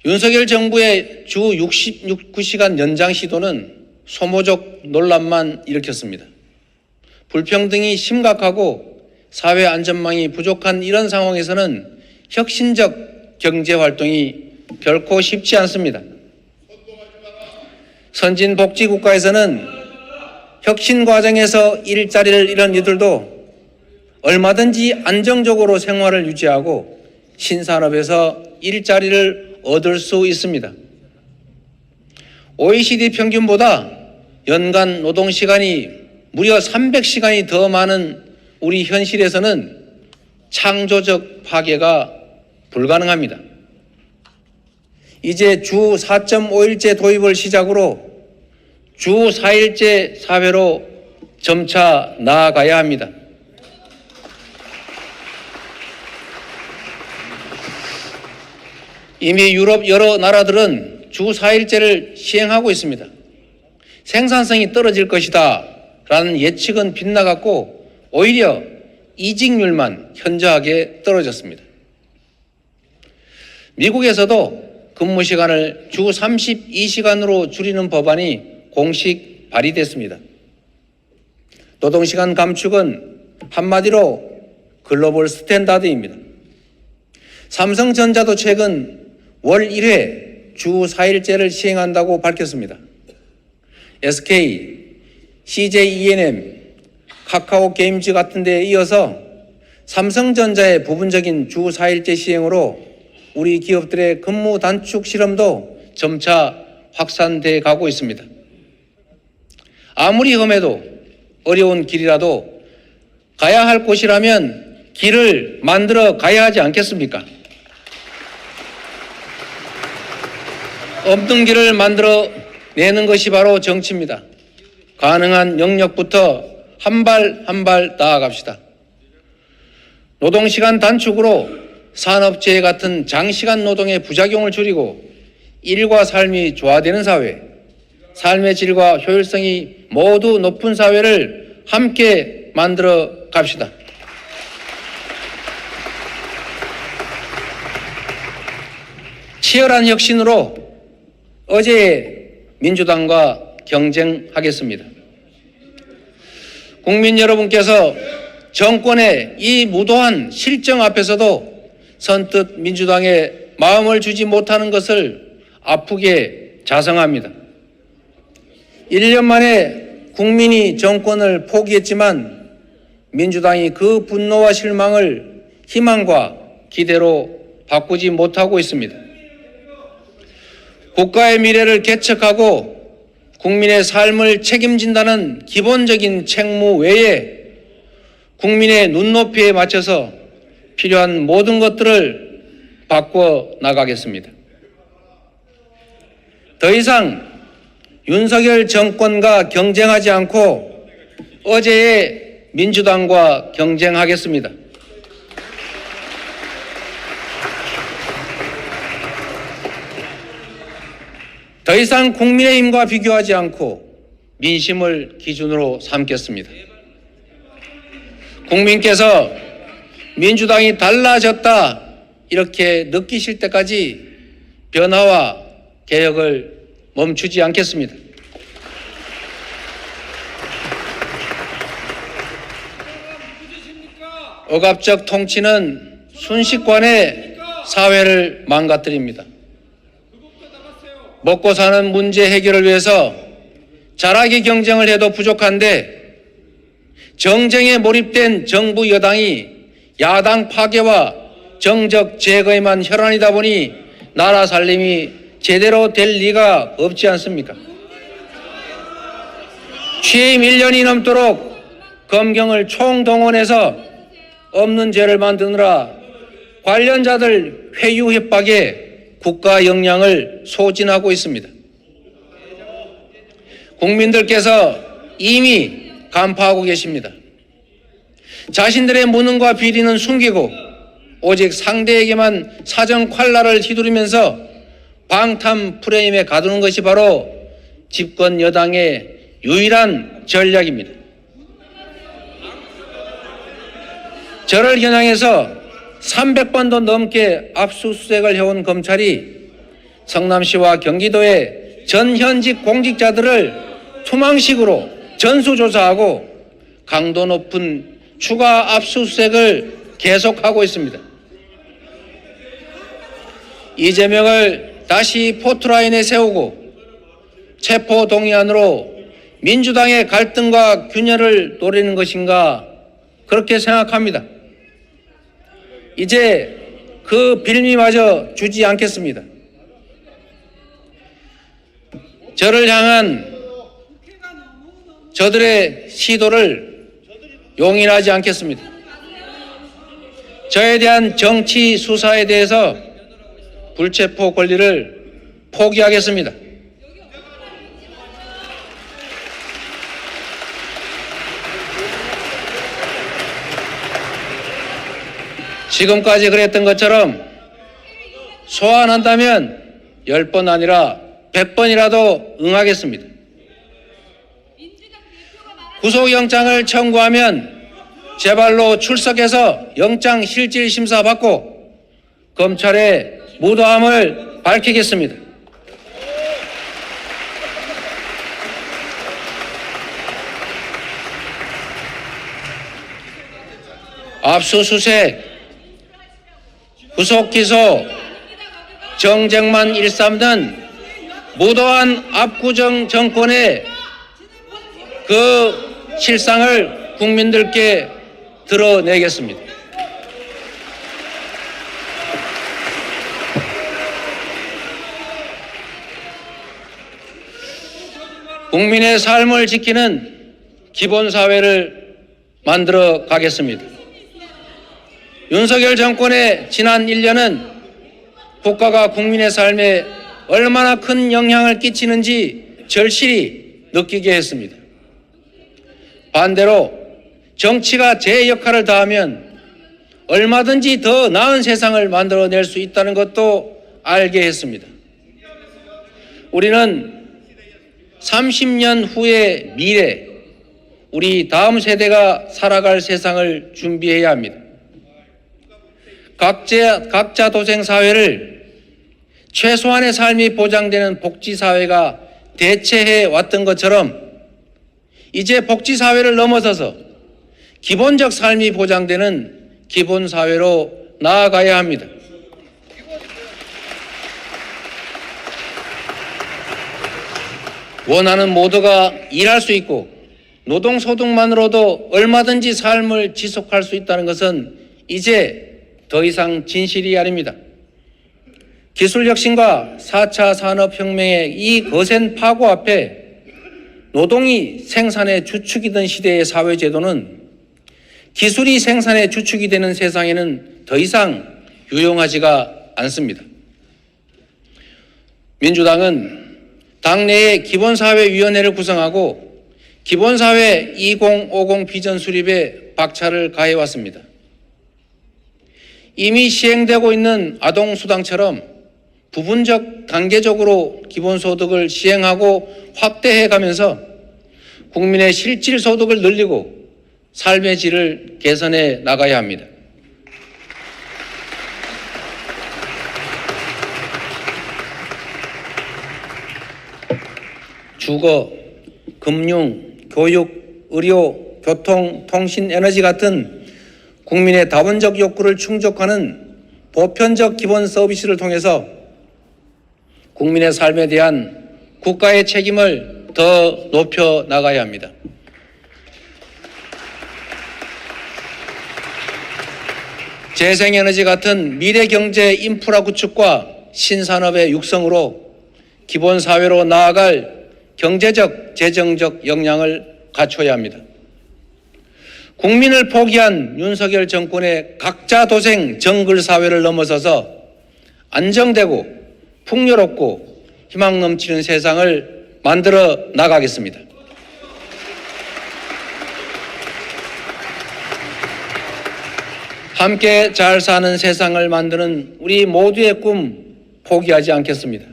윤석열 정부의 주 69시간 연장 시도는 소모적 논란만 일으켰습니다. 불평등이 심각하고 사회 안전망이 부족한 이런 상황에서는 혁신적 경제 활동이 결코 쉽지 않습니다. 선진복지국가에서는 혁신 과정에서 일자리를 잃은 이들도 얼마든지 안정적으로 생활을 유지하고 신산업에서 일자리를 얻을 수 있습니다. OECD 평균보다 연간 노동시간이 무려 300시간이 더 많은 우리 현실에서는 창조적 파괴가 불가능합니다. 이제 주 4.5일제 도입을 시작으로 주 4일제 사회로 점차 나아가야 합니다. 이미 유럽 여러 나라들은 주 4일제를 시행하고 있습니다. 생산성이 떨어질 것이다 라는 예측은 빗나갔고 오히려 이직률만 현저하게 떨어졌습니다. 미국에서도 근무 시간을 주 32시간으로 줄이는 법안이 공식 발의됐습니다. 노동시간 감축은 한마디로 글로벌 스탠다드입니다. 삼성전자도 최근 월 1회 주 4일제를 시행한다고 밝혔습니다. SK, CJ E&M, 카카오 게임즈 같은 데에 이어서 삼성전자의 부분적인 주 4일제 시행으로 우리 기업들의 근무 단축 실험도 점차 확산돼 가고 있습니다. 아무리 험해도 어려운 길이라도 가야 할 곳이라면 길을 만들어 가야 하지 않겠습니까? 없는 길을 만들어 내는 것이 바로 정치입니다. 가능한 영역부터 한 발 한 발 나아갑시다. 노동시간 단축으로 산업재해 같은 장시간 노동의 부작용을 줄이고 일과 삶이 조화되는 사회, 삶의 질과 효율성이 모두 높은 사회를 함께 만들어 갑시다. 치열한 혁신으로 어제의 민주당과 경쟁하겠습니다. 국민 여러분께서 정권의 이 무도한 실정 앞에서도 선뜻 민주당에 마음을 주지 못하는 것을 아프게 자성합니다. 1년 만에 국민이 정권을 포기했지만 민주당이 그 분노와 실망을 희망과 기대로 바꾸지 못하고 있습니다. 국가의 미래를 개척하고 국민의 삶을 책임진다는 기본적인 책무 외에 국민의 눈높이에 맞춰서 필요한 모든 것들을 바꿔 나가겠습니다. 더 이상 윤석열 정권과 경쟁하지 않고 어제의 민주당과 경쟁하겠습니다. 더 이상 국민의힘과 비교하지 않고 민심을 기준으로 삼겠습니다. 국민께서 민주당이 달라졌다 이렇게 느끼실 때까지 변화와 개혁을 멈추지 않겠습니다. 억압적 통치는 순식간에 사회를 망가뜨립니다. 먹고 사는 문제 해결을 위해서 잘하게 경쟁을 해도 부족한데 정쟁에 몰입된 정부 여당이 야당 파괴와 정적 제거에만 혈안이다 보니 나라 살림이 제대로 될 리가 없지 않습니까? 취임 1년이 넘도록 검경을 총동원해서 없는 죄를 만드느라 관련자들 회유 협박에 국가 역량을 소진하고 있습니다. 국민들께서 이미 간파하고 계십니다. 자신들의 무능과 비리는 숨기고 오직 상대에게만 사정 콸라를 휘두르면서 방탄 프레임에 가두는 것이 바로 집권 여당의 유일한 전략입니다. 저를 겨냥해서 300번도 넘게 압수수색을 해온 검찰이 성남시와 경기도의 전 현직 공직자들을 투망식으로 전수조사하고 강도 높은 추가 압수수색을 계속하고 있습니다. 이재명을 다시 포트라인에 세우고 체포동의안으로 민주당의 갈등과 균열을 노리는 것인가 그렇게 생각합니다. 이제 그 빌미마저 주지 않겠습니다. 저를 향한 저들의 시도를 용인하지 않겠습니다. 저에 대한 정치 수사에 대해서 불체포 권리를 포기하겠습니다. 지금까지 그랬던 것처럼 소환한다면 10번 아니라 100번이라도 응하겠습니다. 구속영장을 청구하면 제발로 출석해서 영장 실질 심사 받고 검찰의 무도함을 밝히겠습니다. 압수수색, 구속기소, 정쟁만 일삼는 무도한 압구정 정권의 그 실상을 국민들께 드러내겠습니다. 국민의 삶을 지키는 기본사회를 만들어 가겠습니다. 윤석열 정권의 지난 1년은 국가가 국민의 삶에 얼마나 큰 영향을 끼치는지 절실히 느끼게 했습니다. 반대로 정치가 제 역할을 다하면 얼마든지 더 나은 세상을 만들어낼 수 있다는 것도 알게 했습니다. 우리는 30년 후의 미래, 우리 다음 세대가 살아갈 세상을 준비해야 합니다. 각자 도생 사회를 최소한의 삶이 보장되는 복지사회가 대체해 왔던 것처럼 이제 복지사회를 넘어서서 기본적 삶이 보장되는 기본사회로 나아가야 합니다. 원하는 모두가 일할 수 있고 노동소득만으로도 얼마든지 삶을 지속할 수 있다는 것은 이제 더 이상 진실이 아닙니다. 기술혁신과 4차 산업혁명의 이 거센 파고 앞에 노동이 생산의 주축이던 시대의 사회제도는 기술이 생산의 주축이 되는 세상에는 더 이상 유용하지가 않습니다. 민주당은 당내에 기본사회위원회를 구성하고 기본사회 2050 비전 수립에 박차를 가해왔습니다. 이미 시행되고 있는 아동수당처럼 부분적 단계적으로 기본소득을 시행하고 확대해가면서 국민의 실질소득을 늘리고 삶의 질을 개선해 나가야 합니다. 주거, 금융, 교육, 의료, 교통, 통신, 에너지 같은 국민의 다원적 욕구를 충족하는 보편적 기본 서비스를 통해서 국민의 삶에 대한 국가의 책임을 더 높여 나가야 합니다. 재생에너지 같은 미래경제 인프라 구축과 신산업의 육성으로 기본사회로 나아갈 경제적, 재정적 역량을 갖춰야 합니다. 국민을 포기한 윤석열 정권의 각자 도생 정글사회를 넘어서서 안정되고 풍요롭고 희망 넘치는 세상을 만들어 나가겠습니다. 함께 잘 사는 세상을 만드는 우리 모두의 꿈 포기하지 않겠습니다.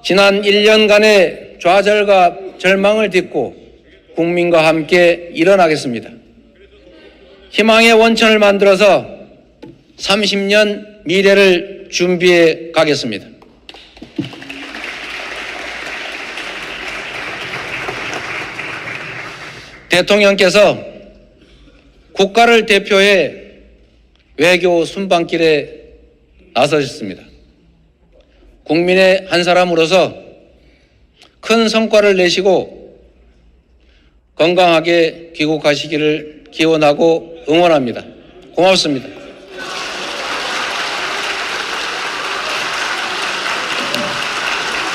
지난 1년간의 좌절과 절망을 딛고 국민과 함께 일어나겠습니다. 희망의 원천을 만들어서 30년 미래를 준비해 가겠습니다. 대통령께서 국가를 대표해 외교 순방길에 나서셨습니다. 국민의 한 사람으로서 큰 성과를 내시고 건강하게 귀국하시기를 기원하고 응원합니다. 고맙습니다.